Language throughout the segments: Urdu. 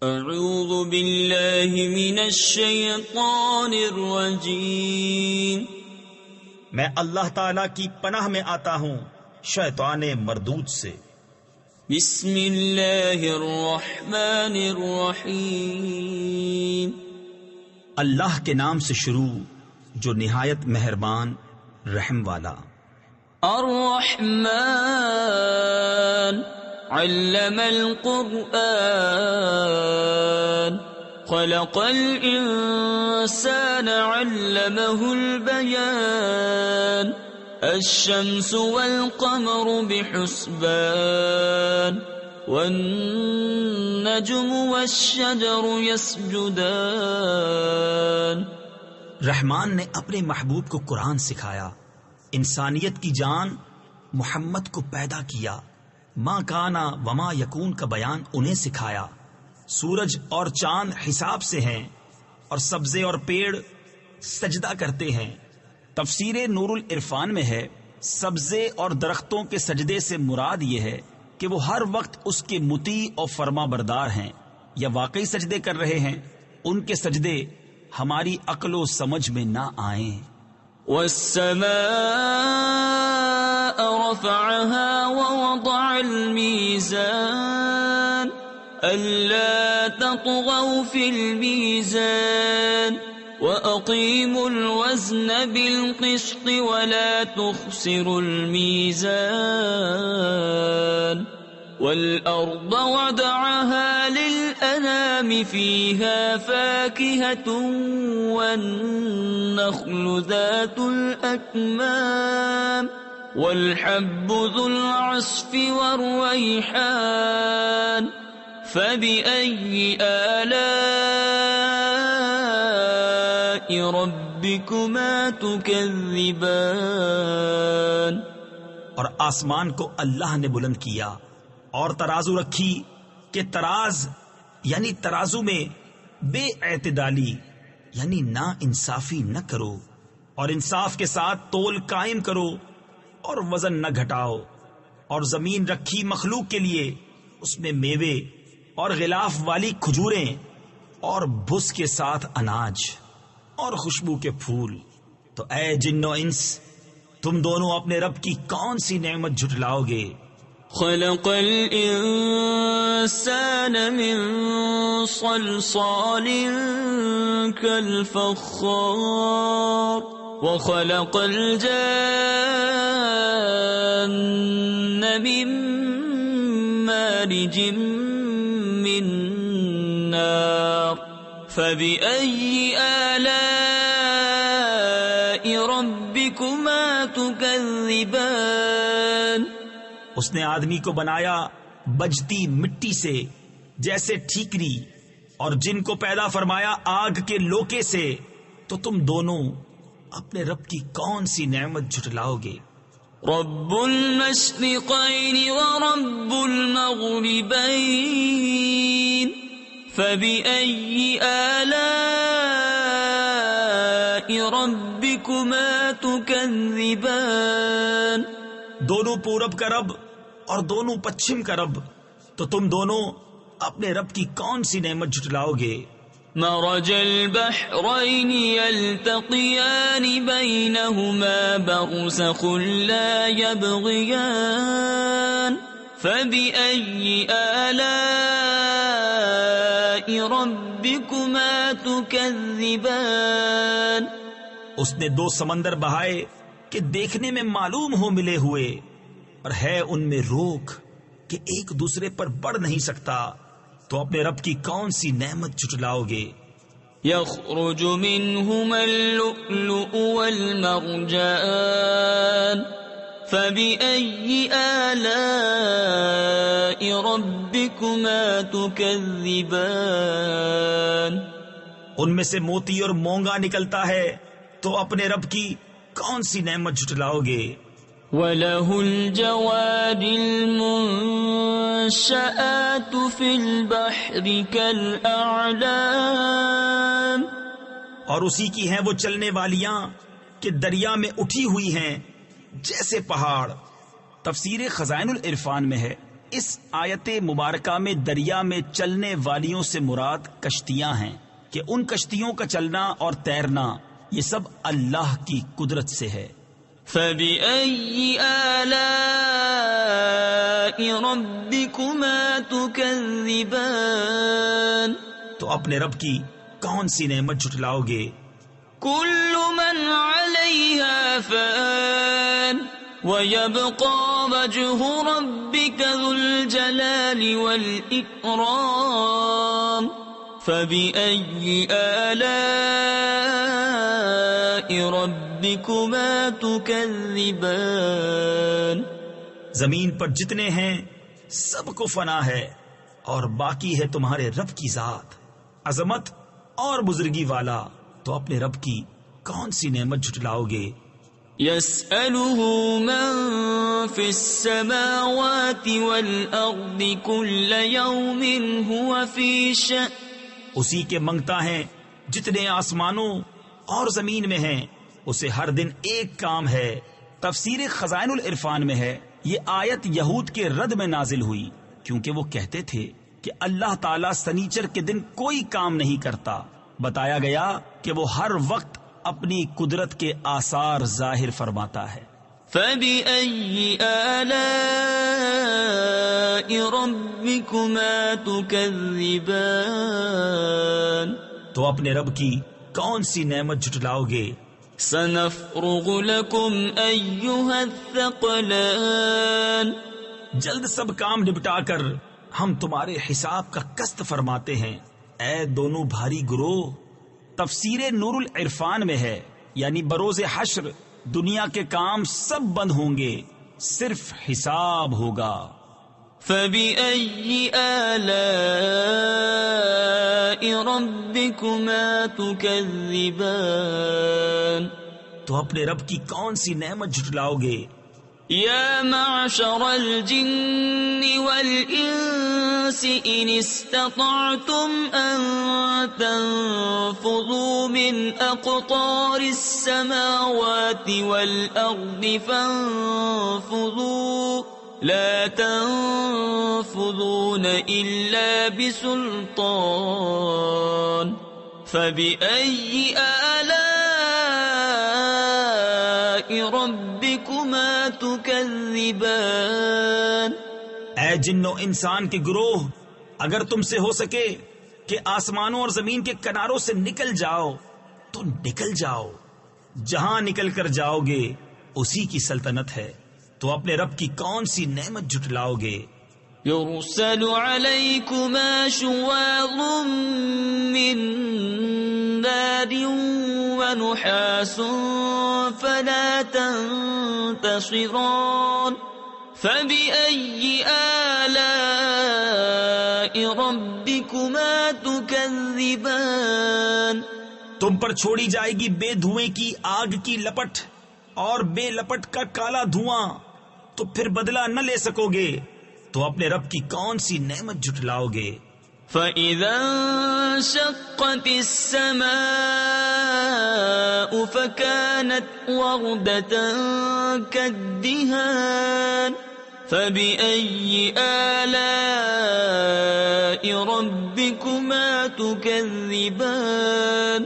اعوذ باللہ من الشیطان الرجیم، میں اللہ تعالی کی پناہ میں آتا ہوں شیطان مردود سے۔ بسم اللہ الرحمن الرحیم، اللہ کے نام سے شروع جو نہایت مہربان رحم والا۔ الرحمن علم القرآن خلق الإنسان علمه البيان الشمس والقمر بحسبان والنجم والشجر يسجدان۔ رحمان نے اپنے محبوب کو قرآن سکھایا، انسانیت کی جان محمد کو پیدا کیا، ماں کانا وما یکون کا بیان انہیں سکھایا۔ سورج اور چاند حساب سے ہیں اور سبزے اور پیڑ سجدہ کرتے ہیں۔ تفسیر نور العرفان میں ہے، سبزے اور درختوں کے سجدے سے مراد یہ ہے کہ وہ ہر وقت اس کے مطیع اور فرما بردار ہیں یا واقعی سجدے کر رہے ہیں۔ ان کے سجدے ہماری عقل و سمجھ میں نہ آئیں۔ والسماء رفعها ووضع الميزان ألا تطغوا في الميزان وأقيموا الوزن بالقسط ولا تخسروا الميزان والأرض وضعها للأنام فيها فاكهة والنخل ذات الأكمام والحب ذو العصف والريحان فبأي آلاء ربكما تكذبان۔ اور آسمان کو اللہ نے بلند کیا اور ترازو رکھی کہ تراز یعنی ترازو میں بے اعتدالی یعنی نا انصافی نہ کرو، اور انصاف کے ساتھ تول قائم کرو اور وزن نہ گھٹاؤ۔ اور زمین رکھی مخلوق کے لیے، اس میں میوے اور غلاف والی کھجوریں اور بھس کے ساتھ اناج اور خوشبو کے پھول۔ تو اے جن و انس، تم دونوں اپنے رب کی کون سی نعمت جھٹلاؤ گے؟ خلق الانسان من صلصال كالفخار وخلق الجان من مارج من نار فبأي آلاء ربكما تكذبان۔ اس نے آدمی کو بنایا بجتی مٹی سے جیسے ٹھیکری، اور جن کو پیدا فرمایا آگ کے لوکے سے، تو تم دونوں اپنے رب کی کون سی نعمت جھٹلاؤ گے؟ رب المشرقین ورب المغربین فبأي آلاء ربكما تكذبان۔ دونوں پورب کا رب اور دونوں پچھم کا رب، تو تم دونوں اپنے رب کی کون سی نعمت جھٹلاؤ گے؟ مرج البحرین یلتقیان بینہما برزخ لا یبغیان فبأي آلاء ربكما تكذبان۔ اس نے دو سمندر بہائے کہ دیکھنے میں معلوم ہو ملے ہوئے، اور ہے ان میں روک کہ ایک دوسرے پر بڑھ نہیں سکتا، تو اپنے رب کی کون سی نعمت جھٹلاؤ گے؟ یخرج منہما اللؤلؤ والمرجان فبأي آلاء ربكما تكذبان۔ ان میں سے موتی اور مونگا نکلتا ہے، تو اپنے رب کی کون سی نعمت جھٹلاؤ گے؟ وَلَهُ الْجَوَارِ الْمُنشَآتُ فِي الْبَحْرِ كَالْأَعْلَامِ، اور اسی کی ہیں وہ چلنے والیاں کہ دریا میں اٹھی ہوئی ہیں جیسے پہاڑ۔ تفسیر خزائن العرفان میں ہے اس آیت مبارکہ میں دریا میں چلنے والیوں سے مراد کشتیاں ہیں کہ ان کشتیوں کا چلنا اور تیرنا یہ سب اللہ کی قدرت سے ہے۔ فَبِأَيِّ آلَاءِ رَبِّكُمَا تُكَذِّبَانِ، تو اپنے رب کی کون سی نعمت جھٹلاؤ گے؟ كُلُّ مَنْ عَلَيْهَا فَانٍ وَيَبْقَى وَجْهُ رَبِّكَ ذُو الْجَلَالِ وَالْإِكْرَامِ فَبِأَيِّ آلَاءِ رَبِّكُمَا تُكَذِّبَانِ، زمین پر جتنے ہیں سب کو فنا ہے اور باقی ہے تمہارے رب کی ذات عظمت اور بزرگی والا، تو اپنے رب کی کون سی نعمت جھٹلاؤ گے؟ يَسْأَلُهُ مَن فِي السَّمَاوَاتِ وَالْأَرْضِ كُلَّ يَوْمٍ هُوَ فِي شَأْنٍ، اسی کے منگتا ہے جتنے آسمانوں اور زمین میں ہیں، اسے ہر دن ایک کام ہے۔ تفسیر خزائن العرفان میں ہے یہ آیت یہود کے رد میں نازل ہوئی کیونکہ وہ کہتے تھے کہ اللہ تعالیٰ سنیچر کے دن کوئی کام نہیں کرتا۔ بتایا گیا کہ وہ ہر وقت اپنی قدرت کے آثار ظاہر فرماتا ہے۔ فَبِأَيِّ آلَاءِ رَبِّكُمَا تُكَذِّبَانِ، تو اپنے رب کی کون سی نعمت جھٹلاؤ گے؟ سَنَفْرُغُ لَكُمْ أَيُّهَا الثَّقَلَانِ، جلد سب کام نپٹا کر ہم تمہارے حساب کا قسط فرماتے ہیں، اے دونوں بھاری گروہ۔ تفسیر نور العرفان میں ہے یعنی بروز حشر دنیا کے کام سب بند ہوں گے، صرف حساب ہوگا۔ فَبِأَيِّ آلَاءِ رَبِّكُمَا تُكَذِّبَانِ، تو اپنے رب کی کون سی نعمت جھٹلاؤ گے؟ يَا مَعْشَرَ الْجِنِّ وَالْإِنسِ إِنِ اسْتَطَعْتُمْ أَن تَنفُذُوا مِنْ أَقْطَارِ السَّمَاوَاتِ وَالْأَرْضِ فَانفُذُوا لَا تَنفُذُونَ إِلَّا بِسُلْطَانٍ فَبِأَيِّ آلَاءِ رَبِّكُمَا تُكَذِّبَانِ، اے جن و انسان کے گروہ، اگر تم سے ہو سکے کہ آسمانوں اور زمین کے کناروں سے نکل جاؤ تو نکل جاؤ، جہاں نکل کر جاؤ گے اسی کی سلطنت ہے، تو اپنے رب کی کون سی نعمت جھٹلاؤ گے؟ يُرْسَلُ عَلَيْكُمَا شُوَاظٌ مِّن نَّارٍ وَنُحَاسٌ فَلَا تَنتَصِرَانِ فَبِأَيِّ آلَاءِ رَبِّكُمَا تُكَذِّبَانِ، تم پر چھوڑی جائے گی بے دھوئیں کی آگ کی لپٹ اور بے لپٹ کا کالا دھواں، تو پھر بدلہ نہ لے سکو گے، تو اپنے رب کی کون سی نعمت جھٹلاؤ گے؟ فَإِذَا انشَقَّتِ السَّمَاءُ فَكَانَتْ وَرْدَةً كَالدِّهَانِ فَبِأَيِّ آلَاءِ رَبِّكُمَا تُكَذِّبَانِ،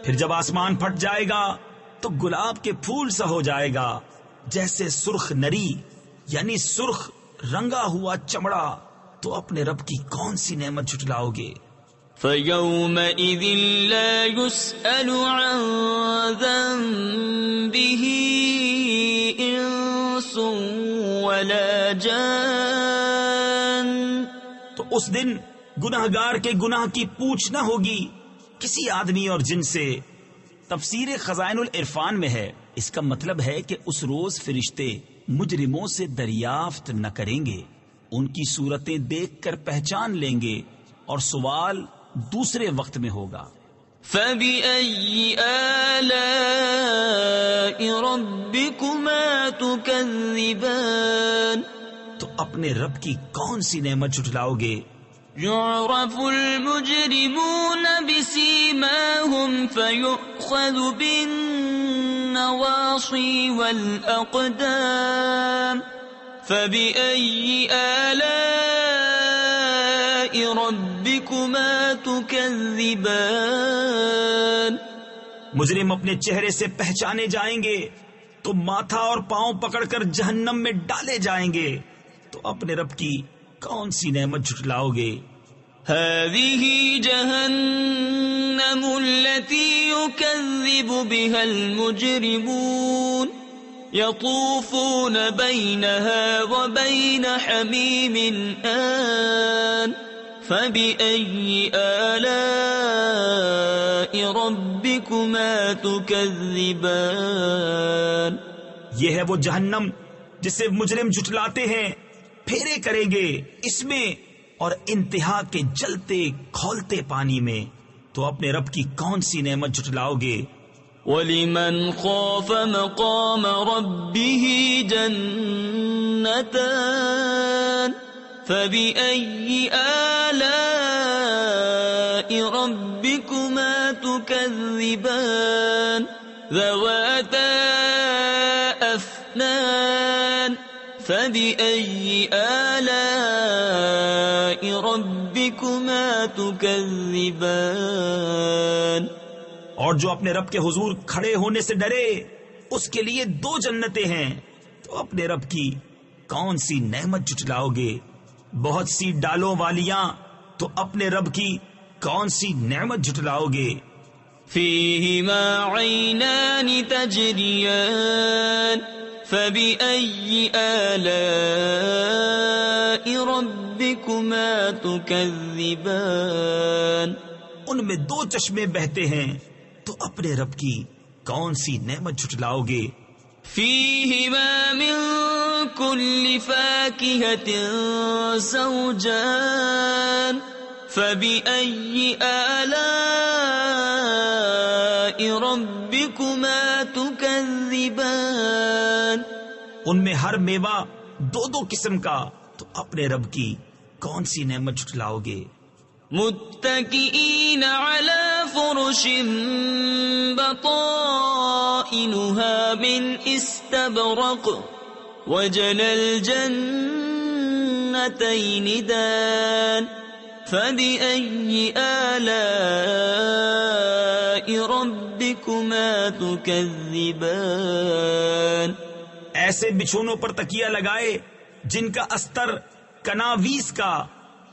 پھر جب آسمان پھٹ جائے گا تو گلاب کے پھول سا ہو جائے گا، جیسے سرخ نری یعنی سرخ رنگا ہوا چمڑا، تو اپنے رب کی کون سی نعمت جھٹلاؤ گے؟ فَيَوْمَئِذٍ لَا يُسْأَلُ عَن ذَنبِهِ إِنسٌ وَلَا جَانٌ، تو اس دن گناہگار کے گناہ کی پوچھ نہ ہوگی کسی آدمی اور جن سے۔ تفسیر خزائن العرفان میں ہے اس کا مطلب ہے کہ اس روز فرشتے مجرموں سے دریافت نہ کریں گے، ان کی صورتیں دیکھ کر پہچان لیں گے اور سوال دوسرے وقت میں ہوگا۔ فَبِأَيِّ آلَاءِ رَبِّكُمَا تُكَذِّبَانِ، تو اپنے رب کی کون سی نعمت جھٹلاؤ گے؟ يُعْرَفُ الْمُجْرِمُونَ بِسِيمَاهُمْ فَيُؤْخَذُ بِالنَّوَاصِي وَالْأَقْدَامِ فبأي آلاء ربكما تكذبان مجرم اپنے چہرے سے پہچانے جائیں گے تو ماتھا اور پاؤں پکڑ کر جہنم میں ڈالے جائیں گے، تو اپنے رب کی کون سی نعمت جھٹلاؤ گے؟ هذه جهنم التي يكذب بها المجرمون يطوفون بينها وبين حميم آن فبأي آلاء ربكما تكذبان یہ ہے وہ جہنم جسے مجرم جھٹلاتے ہیں، پھیرے کریں گے اس میں اور انتہا کے جلتے کھولتے پانی میں، تو اپنے رب کی کون سی نعمت جھٹلاؤ گے؟ وَلِمَنْ خَافَ مَقَامَ رَبِّهِ جَنَّتَانِ فَبِأَيِّ آلَاءِ رَبِّكُمَا تُكَذِّبَانِ ذَوَاتَا أَفْنَانٍ فَبِأَيِّ آلَاءِ رَبِّكُمَا تُكَذِّبَانِ اور جو اپنے رب کے حضور کھڑے ہونے سے ڈرے اس کے لیے 2 جنتیں ہیں، تو اپنے رب کی کون سی نعمت جھٹلاؤ گے؟ بہت سی ڈالوں والیاں، تو اپنے رب کی کون سی نعمت جھٹلاؤ گے؟ فِيهِمَا عَيْنَانِ تَجْرِيَانِ فَبِأَيِّ آلَاءِ رَبِّكُمَا تُكَذِّبَانِ ان میں 2 چشمے بہتے ہیں، تو اپنے رب کی کون سی نعمت جھٹلاؤ گے؟ فِيهِمَا مِن كُلِّ فَاكِهَةٍ زَوْجَانِ فَبِأَيِّ آلَاءِ رَبِّكُمَا تُكَذِّبَانِ ان میں ہر میوہ 2 قسم کا، تو اپنے رب کی کون سی نعمت جھٹلاؤ گے؟ متكئين على فرش بطائنها من استبرق وجنى الجنتين دان فبأي آلاء ربكما تكذبان ایسے بچھونوں پر تکیہ لگائے جن کا استر کناویس کا،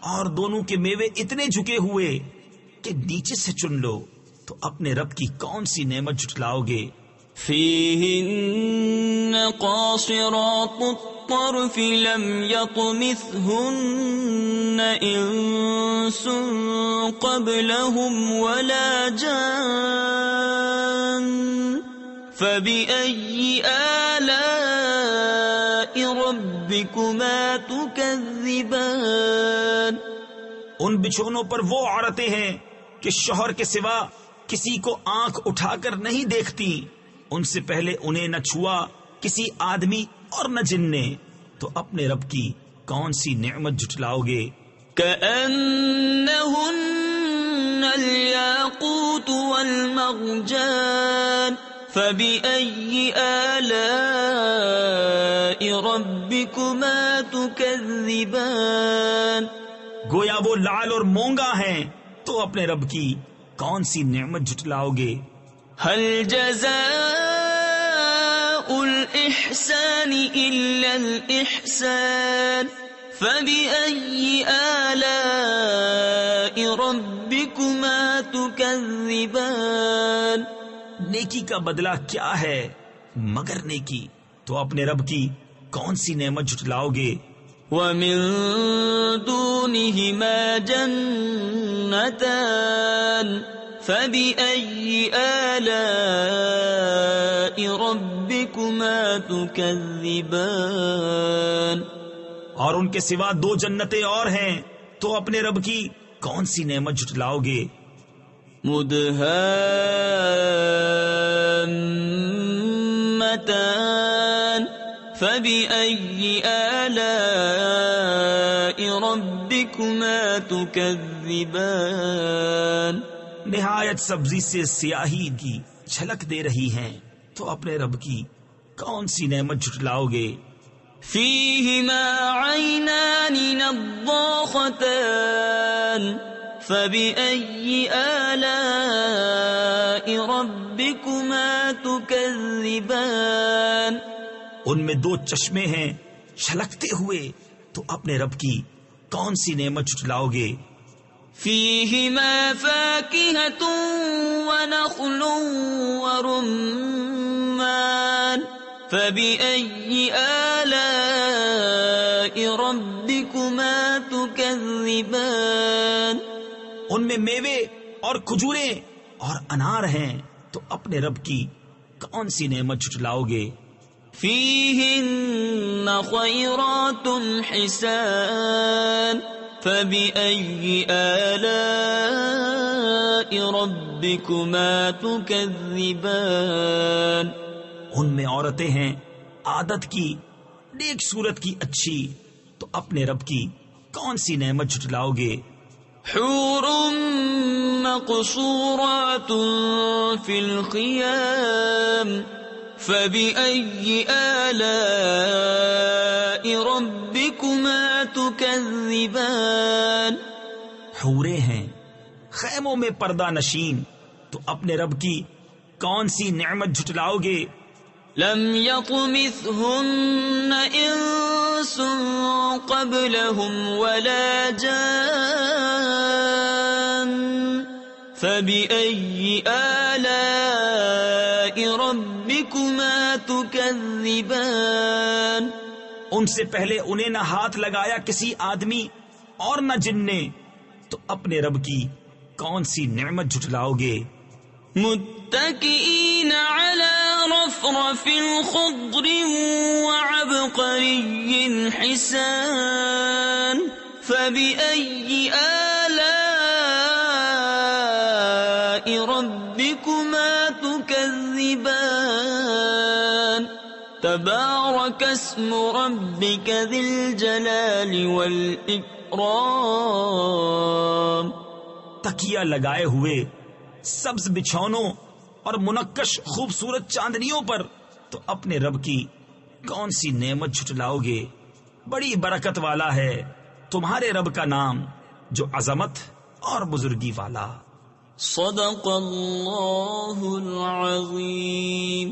اور دونوں کے میوے اتنے جھکے ہوئے کہ نیچے سے چن لو، تو اپنے رب کی کون سی نعمت جھٹلاؤ گے؟ فِيهِنَّ قَاصِرَاتُ الطَّرْفِ لَمْ يَطْمِثْهُنَّ إِنسٌ قَبْلَهُمْ وَلَا جَانٌّ فَبِأَيِّ آلَاءِ رَبِّكُمَا تُكَذِّبَانِ ان بچھونوں پر وہ عورتیں ہیں کہ شوہر کے سوا کسی کو آنکھ اٹھا کر نہیں دیکھتی، ان سے پہلے انہیں نہ چھوا کسی آدمی اور نہ جن نے، تو اپنے رب کی کون سی نعمت جھٹلاؤ گے؟ كَأَنَّهُنَّ الْيَاقُوتُ وَالْمَرْجَانُ فَبِأَيِّ آلَاءِ رَبِّكُمَا تُكَذِّبَانِ گویا وہ لعل اور مونگا ہیں، تو اپنے رب کی کون سی نعمت جھٹلاؤ گے؟ هَلْ جَزَاءُ الْإِحْسَانِ إِلَّا الْإِحْسَانُ فَبِأَيِّ آلَاءِ رَبِّكُمَا تُكَذِّبَانِ نیکی کا بدلہ کیا ہے مگر نیکی، تو اپنے رب کی کون سی نعمت جھٹلاؤ گے؟ وَمِن دُونِهِمَا جَنَّتَانِ فَبِأَيِّ آلَاءِ رَبِّكُمَا تُكَذِّبَانِ اور ان کے سوا 2 جنتیں اور ہیں، تو اپنے رب کی کون سی نعمت جھٹلاؤ گے؟ مُدْهَامَّتَانِ فَبِأَيِّ آلَاءِ رَبِّكُمَا تُكَذِّبَانِ نہایت سبزی سے سیاہی کی جھلک دے رہی ہیں، تو اپنے رب کی کون سی نعمت جھٹلاؤ گے؟ فيهما عينان نضاختان فبأي آلاء ربكما تكذبان ان میں دو چشمے ہیں چھلکتے ہوئے، تو اپنے رب کی کون سی نعمت جھٹلاؤ گے؟ فيهما فاكهة ونخل ورمان فبأي آلاء ربكما تكذبان ان میں میوے اور کھجوریں اور انار ہیں، تو اپنے رب کی کون سی نعمت جھٹلاؤ گے؟ فيهن خيرات حسان فبأي آلاء ربكما تكذبان ان میں عورتیں ہیں عادت کی، نیک صورت کی اچھی، تو اپنے رب کی کون سی نعمت جھٹلاؤ گے؟ حور مقصورات في الخيام فبأي آلاء ربكما تكذبان حوریں ہیں خیموں میں پردہ نشین، تو اپنے رب کی کون سی نعمت جھٹلاؤ گے؟ لم يطمثهن انس قبلهم ولا جان فبأي آلاء ربكما تكذبان ان سے پہلے انہیں نہ ہاتھ لگایا کسی آدمی اور نہ جن نے، تو اپنے رب کی کون سی نعمت جھٹلاؤ گے؟ متكئين على رفرف خضر وعبقري حسان فبأي آلاء ربكما تكذبان تبارك اسم ربك ذي الجلال والإكرام تکیہ لگائے ہوئے سبز بچھونوں اور منقش خوبصورت چاندنیوں پر، تو اپنے رب کی کون سی نعمت جھٹلاؤ گے؟ بڑی برکت والا ہے تمہارے رب کا نام، جو عظمت اور بزرگی والا۔ صدق اللہ العظیم۔